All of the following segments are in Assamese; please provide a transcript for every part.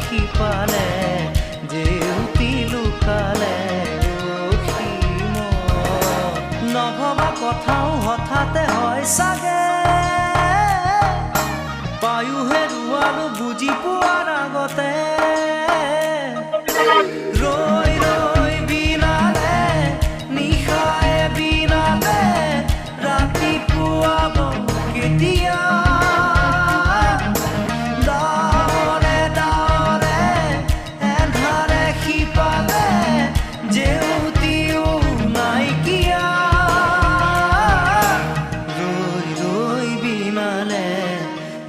সিপালে জেউতি লুকালে নভবা কথাও হঠাতে হয় চাগে পায়ু হেৰুৱালো বুজি পোৱাৰ আগতে ৰৈ ৰৈ বিনালে নিশায়ে বিনালে ৰাতিপুৱাব কেতিয়া ডাৱৰে ডাৱৰে এন্ধাৰে সিপালে জেউতিও নাইকিয়া ৰৈ ৰৈ বিনালে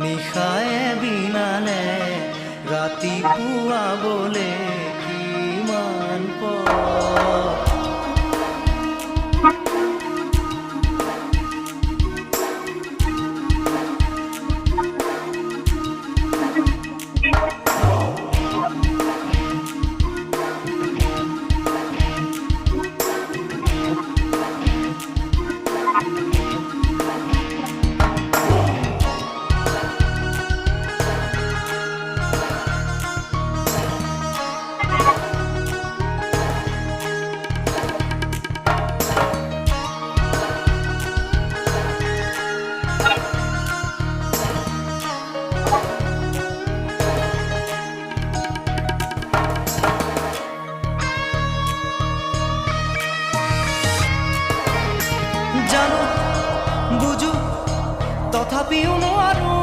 নিশায়ে বিনালে ৰাতিপুৱাবলে কিমান পৰ জানো বুঝো তথাপিও নোৱাৰো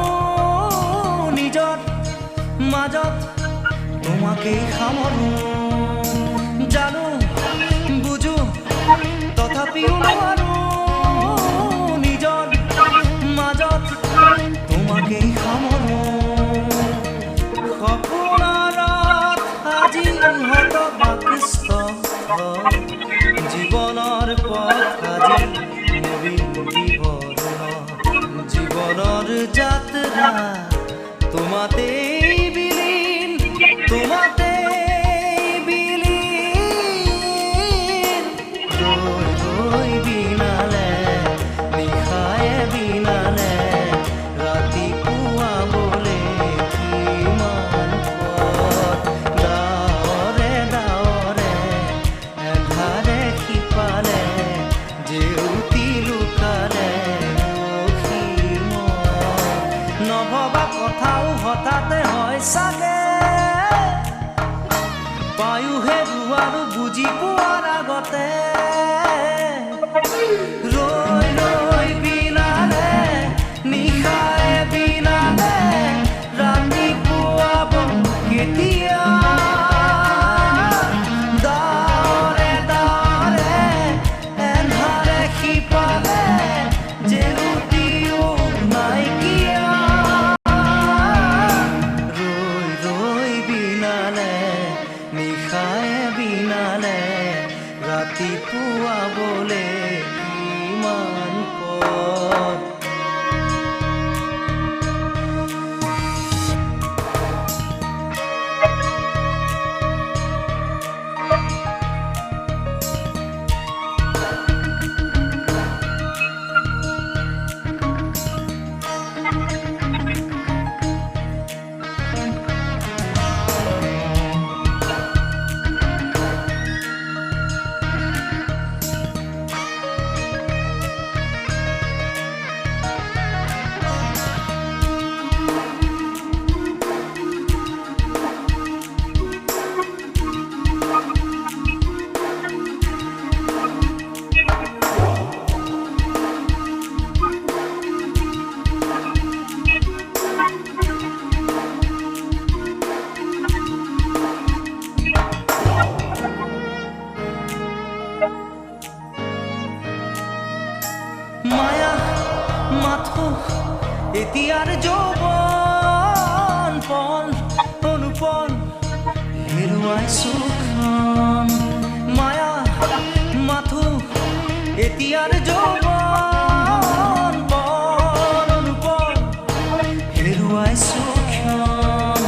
নিজৰ মাজত তোমাকেই সামৰো জানো বুঝো তথাপিও নোৱাৰো নিজৰ মাজত তোমাকেই সামৰো সপোনত আজি হতবাকৃষ্ট জীৱনৰ পথ আজি জীবনৰ যাত্ৰা তোমাতেই বিলীন তোমাতেই বিলীন ৰৈ ৰৈ বিনালে নিশায়ে বিনালে ৰাতিপুৱাবলে কিমান পথ ডাৱৰে ডাৱৰে এন্ধাৰে সিপালে জেউতি লুকালে নভবা কথাও হঠাতে হয় চাগে পায়ু হেৰুৱালো বুজি পোৱাৰ আগতে ৰৈ ৰৈ বিনালে নিশায়ে বিনালে ৰাতিপুৱাব কেতিয়া ডাৱৰে ডাৱৰে এন্ধাৰে সিপালে জেউতিও নাইকিয়া ৰৈ ৰৈ বিনালে নিশায়ে বিনালে ৰাতিপুৱাবলে কিমান পথ মায়া মাথো এতিয়াৰ যৌৱন পণ অনুপণ হেৰুৱাইছো ক্ষণ মায়া মাথো এতিয়াৰ যৌৱন পণ অনুপণ হেৰুৱাইছো ক্ষণ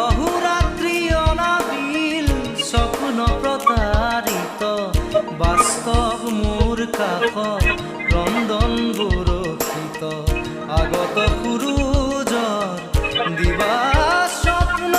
অহোৰাত্ৰি অনাবিল স্বপ্ন প্ৰতাৰিত বাস্তৱ মোৰ কাষ ক্ৰন্দন বৰষিত আগত সূৰুজৰ দিবা স্বপ্ন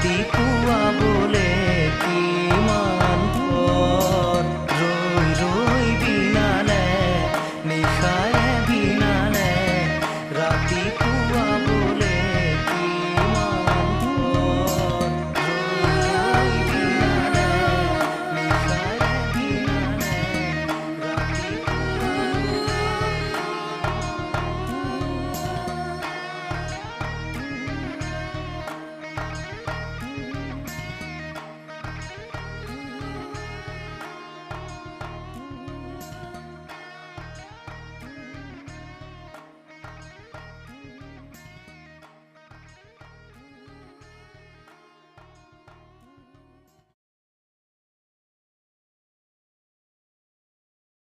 ৰাতি